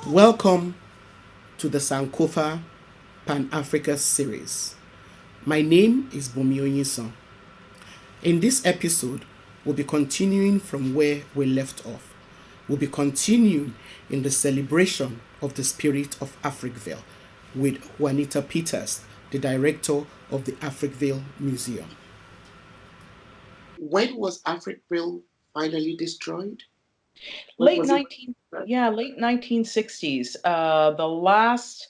Welcome to the Sankofa Pan-Africa series. My name is Bomi Onyison. In this episode, we'll be continuing from where we left off. We'll be continuing in the celebration of the spirit of Africville with Juanita Peters, the director of the Africville Museum. When was Africville finally destroyed? Late 1960s. The last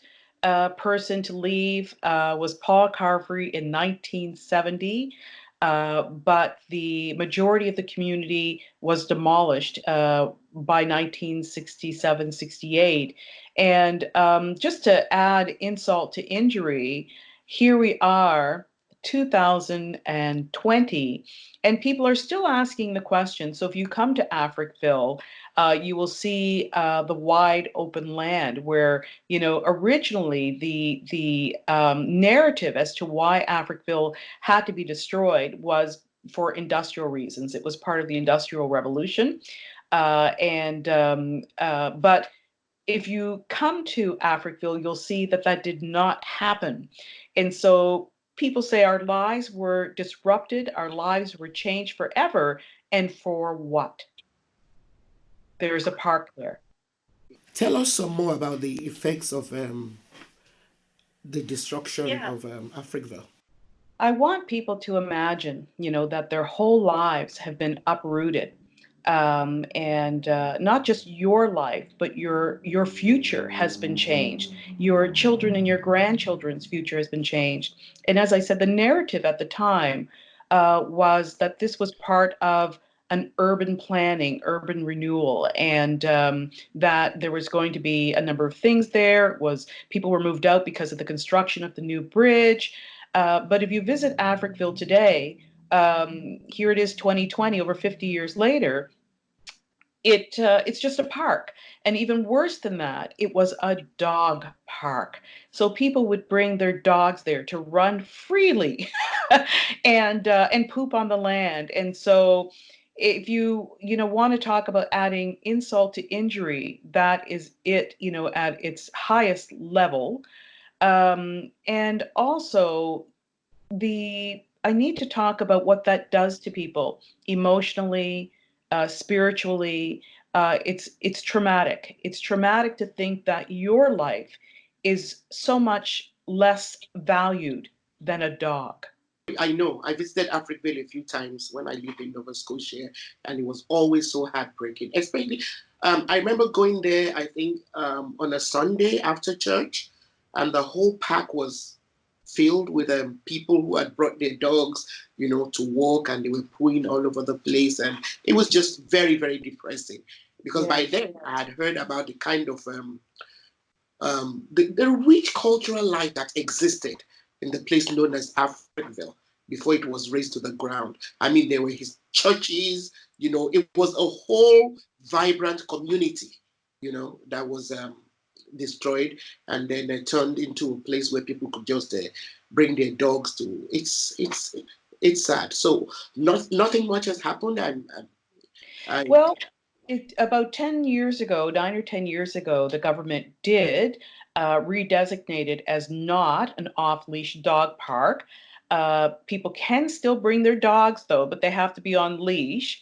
person to leave was Paul Carvery in 1970. But the majority of the community was demolished by 1967-68. And just to add insult to injury, here we are, 2020, and people are still asking the question. So if you come to Africville, you will see the wide open land where, originally the narrative as to why Africville had to be destroyed was for industrial reasons. It was part of the Industrial Revolution. But if you come to Africville, you'll see that that did not happen. And so people say our lives were disrupted, our lives were changed forever. And for what? There's a park there. Tell us some more about the effects of the destruction of Africville. I want people to imagine, that their whole lives have been uprooted. And not just your life, but your future has been changed. Your children and your grandchildren's future has been changed. And as I said, the narrative at the time was that this was part of an urban planning, urban renewal, and that there was going to be a number of things there. It was people were moved out because of the construction of the new bridge. But if you visit Africville today, here it is 2020, over 50 years later, it's just a park. And even worse than that, it was a dog park. So people would bring their dogs there to run freely and poop on the land. And so if you want to talk about adding insult to injury, that is it, at its highest level. And also I need to talk about what that does to people emotionally, spiritually. It's traumatic. It's traumatic to think that your life is so much less valued than a dog. I know I visited Africville a few times when I lived in Nova Scotia, and it was always so heartbreaking. Especially, I remember going there, I think, on a Sunday after church, and the whole park was filled with people who had brought their dogs, to walk, and they were pooing all over the place. And it was just very, very depressing because by then I had heard about the kind of the rich cultural life that existed in the place known as Africville before it was razed to the ground. I mean, there were his churches, it was a whole vibrant community, that was destroyed, and then turned into a place where people could just bring their dogs to. It's sad. So nothing much has happened. Well, about 10 years ago, 9 or 10 years ago, the government did redesignate it as not an off-leash dog park. People can still bring their dogs, though, but they have to be on leash.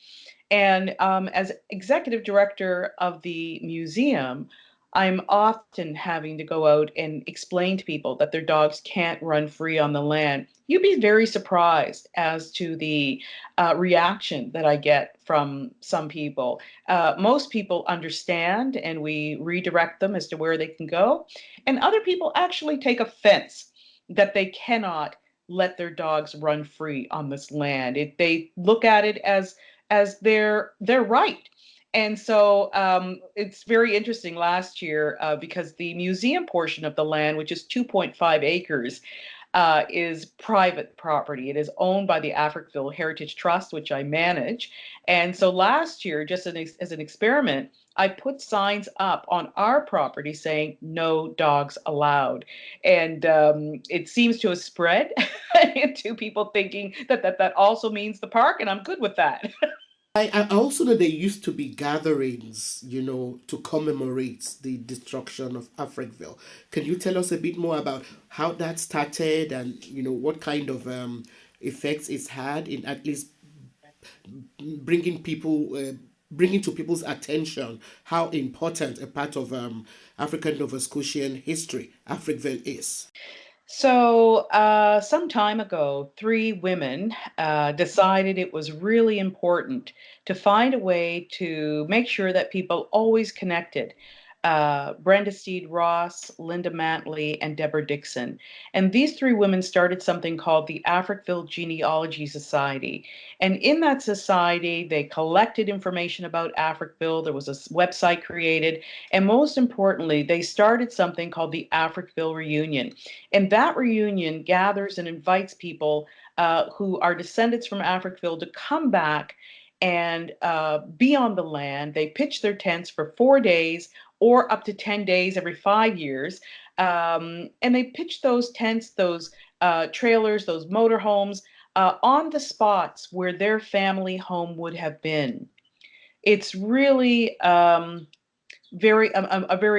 And as executive director of the museum, I'm often having to go out and explain to people that their dogs can't run free on the land. You'd be very surprised as to the reaction that I get from some people. Most people understand, and we redirect them as to where they can go. And other people actually take offense that they cannot let their dogs run free on this land. They look at it as their right. And so it's very interesting last year because the museum portion of the land, which is 2.5 acres, is private property. It is owned by the Africville Heritage Trust, which I manage. And so last year, just as an experiment, I put signs up on our property saying no dogs allowed. And it seems to have spread into people thinking that also means the park, and I'm good with that. I also know there used to be gatherings, to commemorate the destruction of Africville. Can you tell us a bit more about how that started and, what kind of effects it's had in at least bringing people, bringing to people's attention how important a part of African Nova Scotian history Africville is? So, some time ago, three women decided it was really important to find a way to make sure that people always connected. Brenda Steed Ross, Linda Mantley, and Deborah Dixon. And these three women started something called the Africville Genealogy Society. And in that society, they collected information about Africville. There was a website created. And most importantly, they started something called the Africville Reunion. And that reunion gathers and invites people who are descendants from Africville to come back and be on the land. They pitch their tents for 4 days or up to 10 days every 5 years. And they pitch those tents, those trailers, those motorhomes on the spots where their family home would have been. It's really a very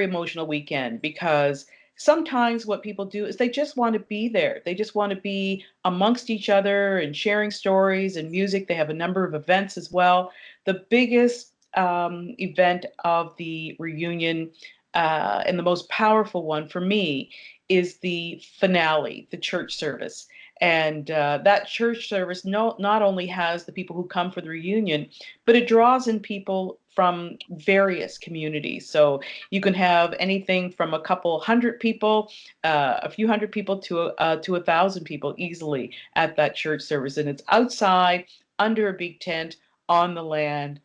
emotional weekend because sometimes what people do is they just want to be there. They just want to be amongst each other and sharing stories and music. They have a number of events as well. The biggest event of the reunion and the most powerful one for me is the finale, the church service. And that church service not only has the people who come for the reunion, but it draws in people from various communities. So you can have anything from a couple hundred people, a few hundred people to 1,000 people easily at that church service, and it's outside under a big tent on the land,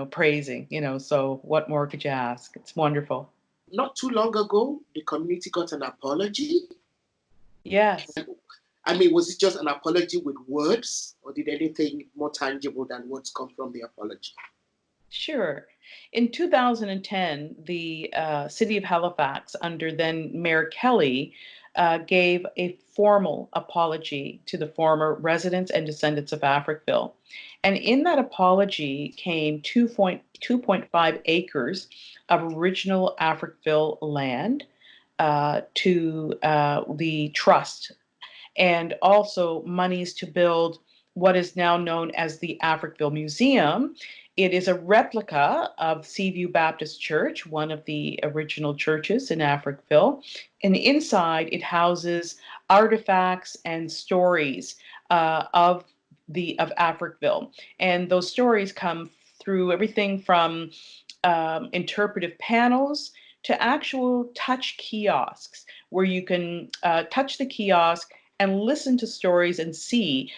praising. So what more could you ask? It's wonderful. Not too long ago, the community got an apology. Yes. I mean, was it just an apology with words, or did anything more tangible than words come from the apology? Sure. In 2010, the city of Halifax, under then Mayor Kelly, gave a formal apology to the former residents and descendants of Africville. And in that apology came 2.5 acres of original Africville land to the trust, and also monies to build what is now known as the Africville Museum. It is a replica of Seaview Baptist Church, one of the original churches in Africville. And inside, it houses artifacts and stories of Africville. And those stories come through everything from interpretive panels to actual touch kiosks where you can touch the kiosk and listen to stories and see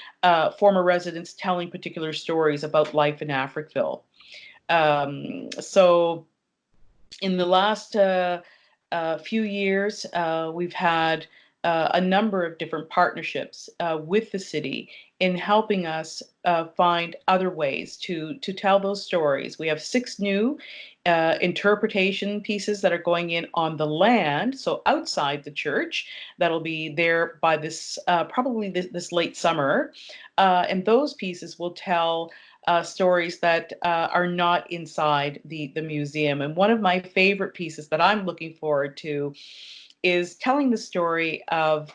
former residents telling particular stories about life in Africville. So in the last few years, we've had a number of different partnerships with the city in helping us find other ways to tell those stories. We have 6 new interpretation pieces that are going in on the land, so outside the church, that'll be there by this probably this late summer. And those pieces will tell stories that are not inside the museum. And one of my favorite pieces that I'm looking forward to is telling the story of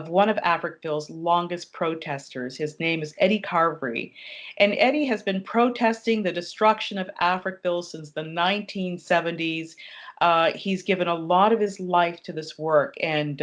one of Africville's longest protesters. His name is Eddie Carvery. And Eddie has been protesting the destruction of Africville since the 1970s. He's given a lot of his life to this work. And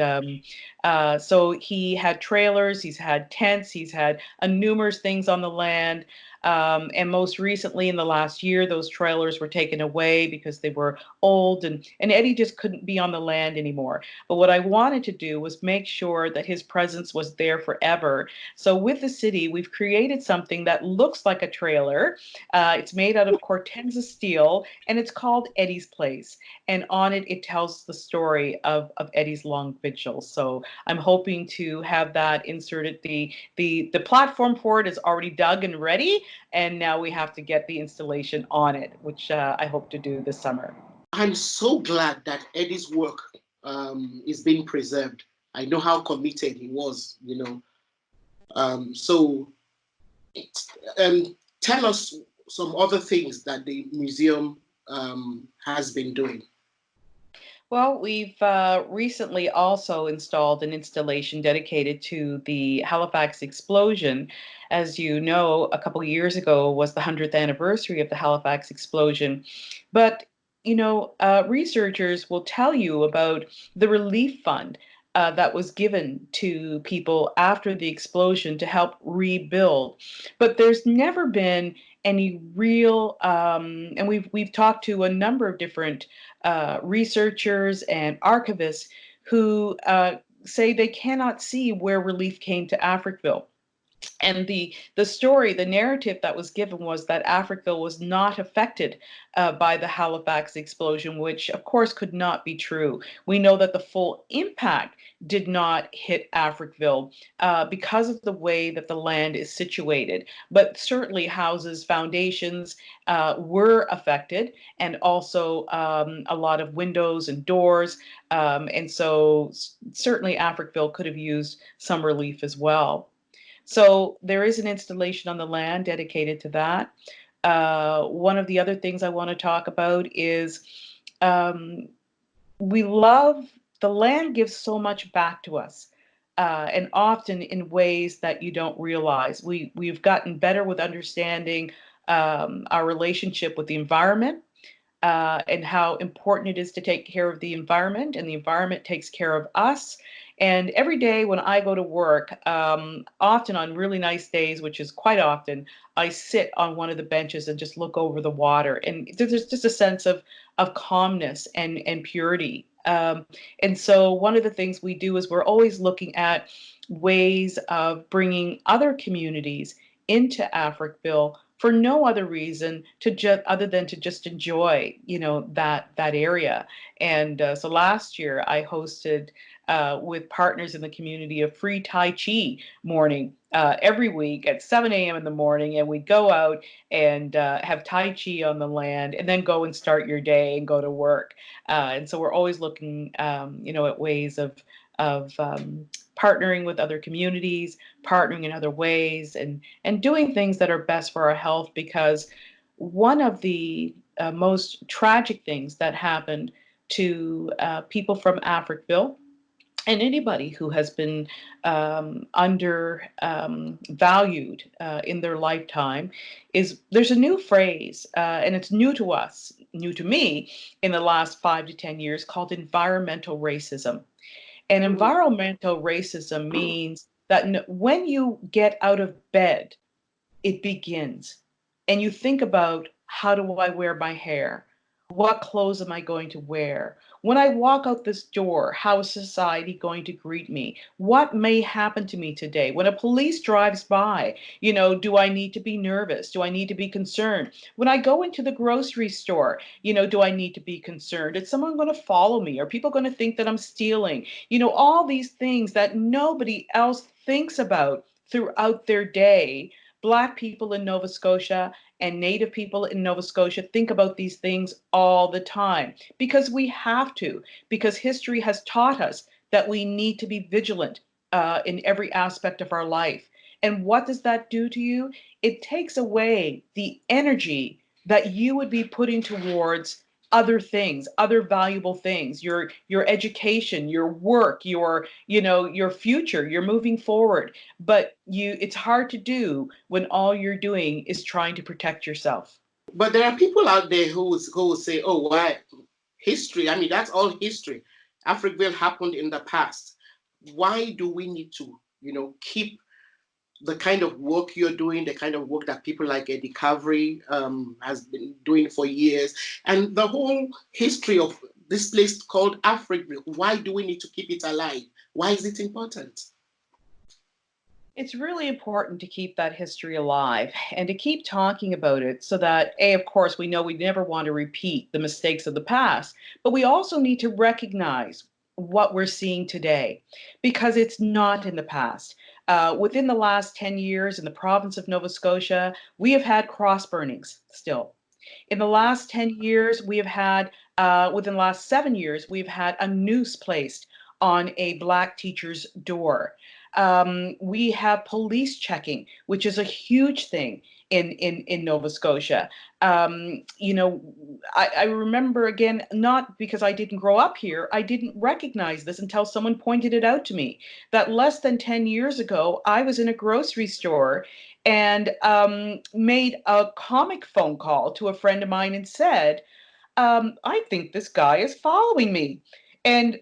so he had trailers, he's had tents, he's had numerous things on the land. And most recently, in the last year, those trailers were taken away because they were old, and Eddie just couldn't be on the land anymore. But what I wanted to do was make sure that his presence was there forever. So with the city, we've created something that looks like a trailer. It's made out of Cortenza steel, and it's called Eddie's Place. And on it, it tells the story of Eddie's long vigil. So I'm hoping to have that inserted. The platform for it is already dug and ready, and now we have to get the installation on it, which I hope to do this summer. I'm so glad that Eddie's work is being preserved. I know how committed he was, So um, Tell us some other things that the museum has been doing. Well, we've recently also installed an installation dedicated to the Halifax explosion. As you know, a couple of years ago was the 100th anniversary of the Halifax explosion. But, researchers will tell you about the relief fund that was given to people after the explosion to help rebuild. But there's never been any real, and we've talked to a number of different researchers and archivists who say they cannot see where relief came to Africville. And the narrative that was given was that Africville was not affected by the Halifax explosion, which of course could not be true. We know that the full impact did not hit Africville because of the way that the land is situated, but certainly houses, foundations were affected, and also a lot of windows and doors. And so certainly Africville could have used some relief as well. So there is an installation on the land dedicated to that. One of the other things I want to talk about is um, we love the land gives so much back to us. And often in ways that you don't realize. We've gotten better with understanding our relationship with the environment, and how important it is to take care of the environment, and the environment takes care of us. And every day when I go to work, often on really nice days, which is quite often, I sit on one of the benches and just look over the water. And there's just a sense of calmness and purity. And so one of the things we do is we're always looking at ways of bringing other communities into Africville for no other reason to just other than to just enjoy, that area. And so last year I hosted with partners in the community a free Tai Chi morning every week at 7 a.m. in the morning, and we'd go out and have Tai Chi on the land, and then go and start your day and go to work. And so we're always looking, at ways of partnering with other communities, partnering in other ways, and doing things that are best for our health. Because one of the most tragic things that happened to people from Africville, and anybody who has been undervalued in their lifetime, is there's a new phrase, and it's new to us, new to me, in the last 5 to 10 years, called environmental racism. And Mm. environmental racism means that when you get out of bed, it begins. And you think about, how do I wear my hair? What clothes am I going to wear? When I walk out this door, how is society going to greet me? What may happen to me today? When a police drives by, do I need to be nervous? Do I need to be concerned? When I go into the grocery store, do I need to be concerned? Is someone going to follow me? Are people going to think that I'm stealing? All these things that nobody else thinks about throughout their day. Black people in Nova Scotia and Native people in Nova Scotia think about these things all the time, because we have to, because history has taught us that we need to be vigilant in every aspect of our life. And what does that do to you? It takes away the energy that you would be putting towards other things, other valuable things, your education, your work, your future, you're moving forward. But it's hard to do when all you're doing is trying to protect yourself. But there are people out there who will say, "Oh, why history? I mean, that's all history. Africville happened in the past. Why do we need to, keep the kind of work you're doing, the kind of work that people like Eddie Cavery has been doing for years, and the whole history of this place called Africville? Why do we need to keep it alive? Why is it important?" It's really important to keep that history alive and to keep talking about it, so that, A, of course, we know we never want to repeat the mistakes of the past, but we also need to recognize what we're seeing today, because it's not in the past. Within the last 10 years in the province of Nova Scotia, we have had cross burnings still. In the last 10 years, we have had, within the last 7 years, we've had a noose placed on a Black teacher's door. We have police checking, which is a huge thing in Nova Scotia. You know, I remember, again, not because I didn't grow up here, I didn't recognize this until someone pointed it out to me, that less than 10 years ago, I was in a grocery store and made a comic phone call to a friend of mine and said, I think this guy is following me. And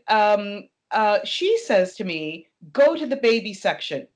she says to me, go to the baby section.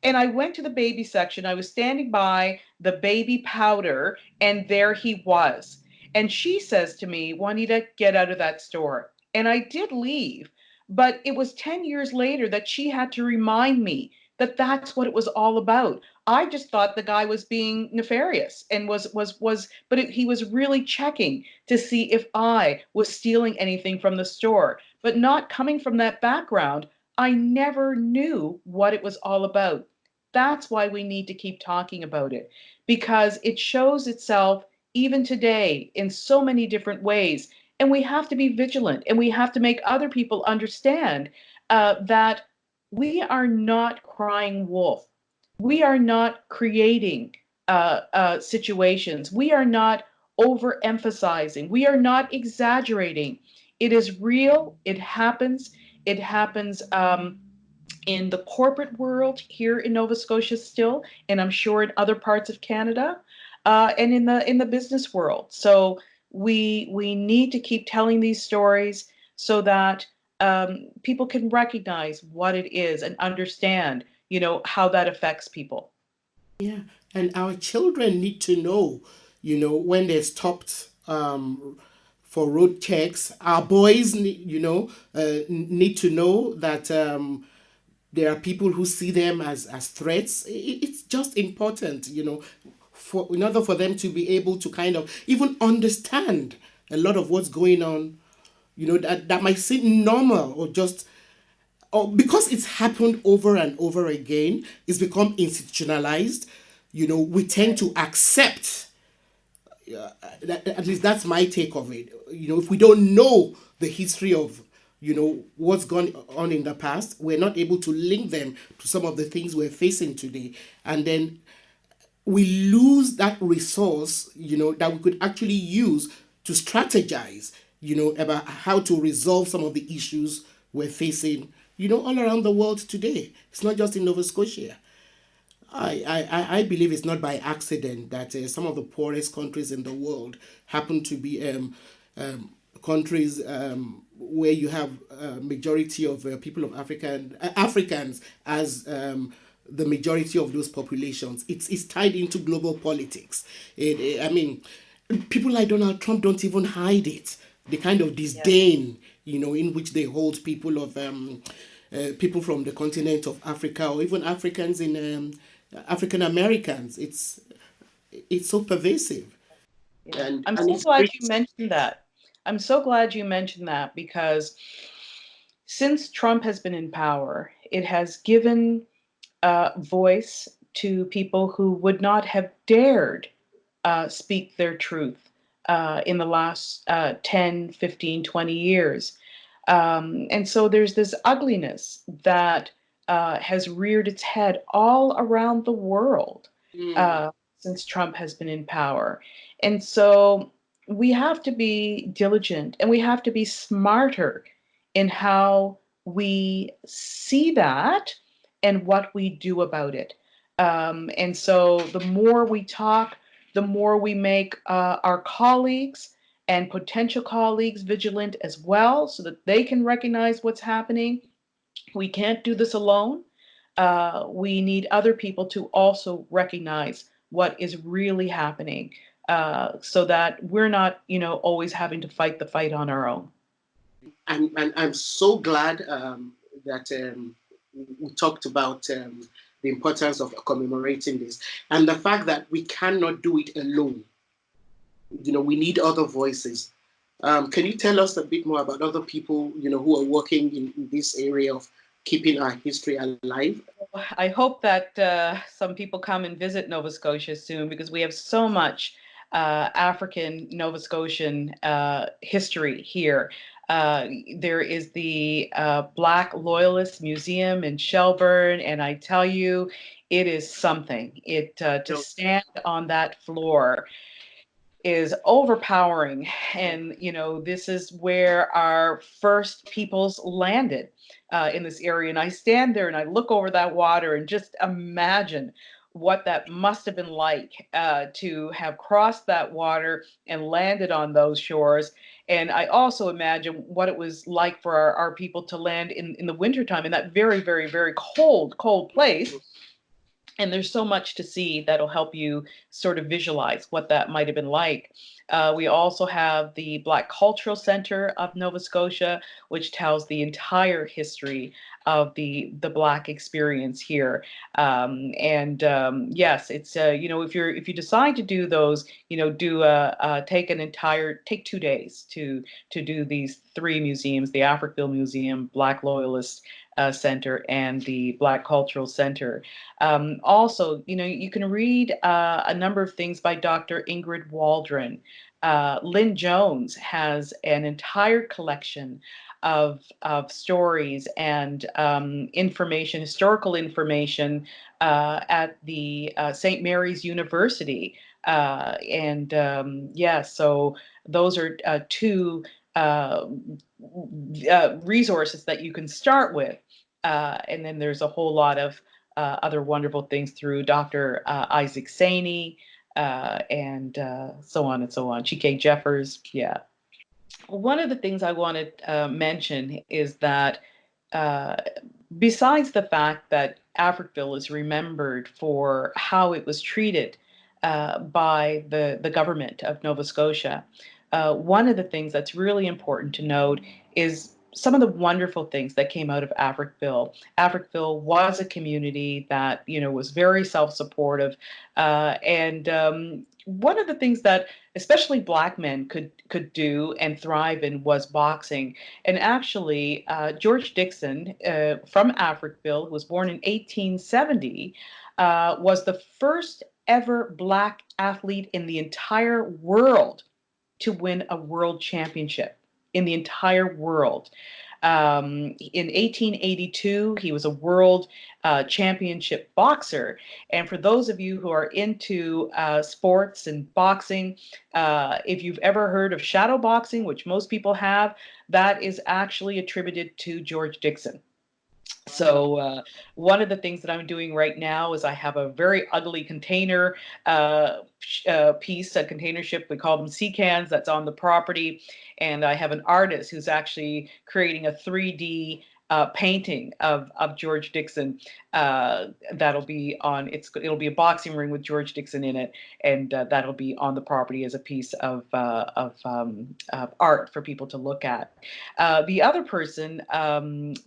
And I went to the baby section. I was standing by the baby powder, and there he was. And she says to me, Juanita, get out of that store. And I did leave. But it was 10 years later that she had to remind me that that's what it was all about. I just thought the guy was being nefarious and but he was really checking to see if I was stealing anything from the store. But not coming from that background, I never knew what it was all about. That's why we need to keep talking about it, because it shows itself even today in so many different ways. And we have to be vigilant, and we have to make other people understand that we are not crying wolf. We are not creating situations. We are not overemphasizing. We are not exaggerating. It is real. It happens. It happens. In the corporate world here in Nova Scotia still, and I'm sure in other parts of Canada, and in the business world. So we need to keep telling these stories so that people can recognize what it is and understand, how that affects people. Yeah, and our children need to know, when they're stopped for road checks. Our boys, need to know that there are people who see them as threats. It's just important, for in order for them to be able to kind of even understand a lot of what's going on, that might seem normal or just, or because it's happened over and over again, it's become institutionalized. We tend to accept. At least that's my take of it. If we don't know the history of, what's gone on in the past, we're not able to link them to some of the things we're facing today, and then we lose that resource, that we could actually use to strategize, about how to resolve some of the issues we're facing, all around the world today. It's not just in Nova Scotia. I believe it's not by accident that some of the poorest countries in the world happen to be countries where you have a majority of people of Africans as the majority of those populations. It's tied into global politics. I mean, people like Donald Trump don't even hide it. The kind of disdain, in which they hold people of people from the continent of Africa, or even Africans in African Americans. It's so pervasive, Yeah. I'm and so it's glad great. you mentioned that. I'm so glad you mentioned that because since Trump has been in power, it has given voice to people who would not have dared speak their truth in the last 10, 15, 20 years. And so there's this ugliness that has reared its head all around the world Mm. uh, since Trump has been in power. And so we have to be diligent and we have to be smarter in how we see that and what we do about it. And so the more we talk, the more we make our colleagues and potential colleagues vigilant as well so that they can recognize what's happening. We can't do this alone. We need other people to also recognize what is really happening so that we're not, always having to fight the fight on our own. And I'm so glad that we talked about the importance of commemorating this, and the fact that we cannot do it alone. We need other voices. Can you tell us a bit more about other people, who are working in this area of keeping our history alive? I hope that some people come and visit Nova Scotia soon because we have so much African Nova Scotian history here. Uh, there is the Black Loyalist Museum in Shelburne, and I tell you, it is something. It to No. stand on that floor is overpowering. And, you know, this is where our first peoples landed in this area. And I stand there and I look over that water and just imagine what that must have been like to have crossed that water and landed on those shores. And I also imagine what it was like for our people to land in the wintertime in that very, very, very cold, cold place. And there's so much to see that'll help you sort of visualize what that might have been like. We also have the Black Cultural Center of Nova Scotia, which tells the entire history of the Black experience here. Yes, it's you know, if you decide to do those, you know, take 2 days to do these three museums: the Africville Museum, Black Loyalist Center, and the Black Cultural Center. Also, you know, you can read a number of things by Dr. Ingrid Waldron. Lynn Jones has an entire collection of stories and information, historical information at the St. Mary's University. Yeah, so those are two resources that you can start with. And then there's a whole lot of other wonderful things through Dr. Isaac Saney and so on and so on. Chike Jeffers, yeah. One of the things I want to mention is that uh, besides the fact that Africville is remembered for how it was treated by the government of Nova Scotia, one of the things that's really important to note is some of the wonderful things that came out of Africville. Africville was a community that, you know, was very self-supportive, and one of the things that especially Black men could do and thrive in was boxing. And actually, George Dixon from Africville, who was born in 1870, was the first ever Black athlete in the entire world to win a world championship in the entire world. In 1882, he was a world championship boxer. And for those of you who are into sports and boxing, if you've ever heard of shadow boxing, which most people have, that is actually attributed to George Dixon. Wow. So one of the things that I'm doing right now is I have a very ugly container piece, a container ship. We call them sea cans. That's on the property, and I have an artist who's actually creating a 3D painting of George Dixon. That'll be on. It'll be a boxing ring with George Dixon in it, and that'll be on the property as a piece of art for people to look at. The other person,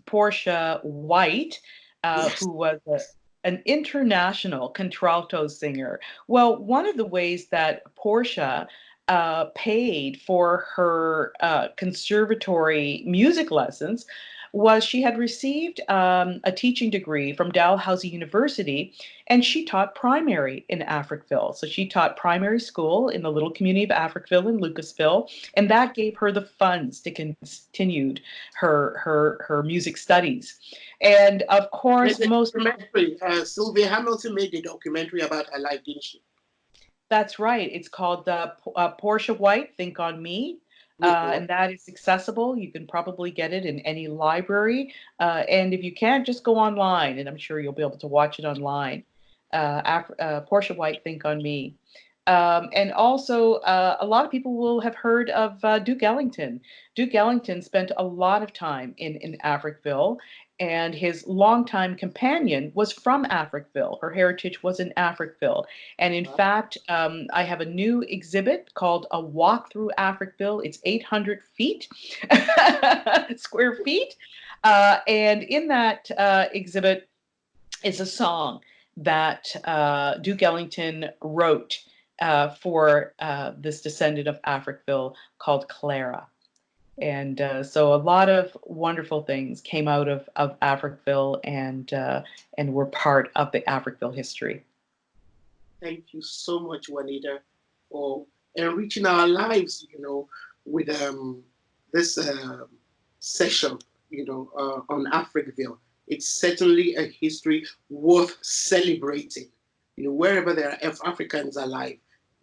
Portia White, Yes. who was an international contralto singer. Well, one of the ways that Portia paid for her conservatory music lessons was she had received a teaching degree from Dalhousie University, and she taught primary in Africville. So she taught primary school in the little community of Africville in Lucasville, and that gave her the funds to continue her music studies. And of There's course, a most documentary. Sylvia Hamilton made a documentary about her life, didn't she? that's right. It's called Portia White, Think on Me. Mhm. And that is accessible. You can probably get it in any library. And if you can't, just go online, and I'm sure you'll be able to watch it online. Portia White, Think on Me. And also, a lot of people will have heard of Duke Ellington. Duke Ellington spent a lot of time in Africville, and his longtime companion was from Africville. Her heritage was in Africville. And in fact, I have a new exhibit called A Walk Through Africville. It's 800 feet, square feet. And in that exhibit is a song that Duke Ellington wrote for this descendant of Africville called Clara. And so a lot of wonderful things came out of Africville and were part of the Africville history. Thank you so much, Juanita, for enriching our lives, with this session, on Africville. It's certainly a history worth celebrating. Wherever there are Africans alive,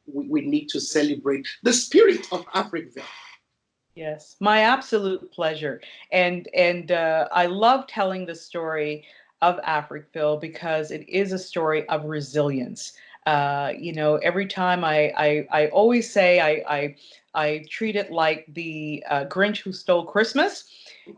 we need to celebrate the spirit of Africville. Yes, my absolute pleasure. And I love telling the story of Africville because it is a story of resilience. Every time I always say I treat it like the Grinch who stole Christmas.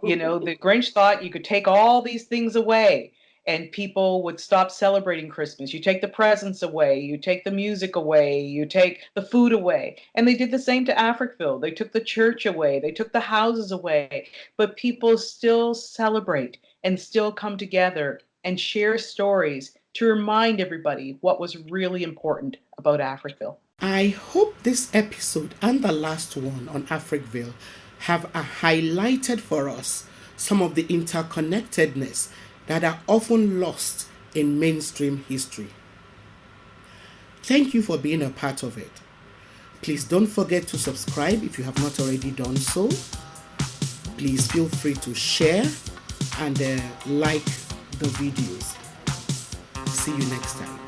The Grinch thought you could take all these things away and people would stop celebrating Christmas. You take the presents away, you take the music away, you take the food away. And they did the same to Africville. They took the church away, they took the houses away, but people still celebrate and still come together and share stories to remind everybody what was really important about Africville. I hope this episode and the last one on Africville have highlighted for us some of the interconnectedness that are often lost in mainstream history. Thank you for being a part of it. Please don't forget to subscribe if you have not already done so. Please feel free to share and like the videos. See you next time.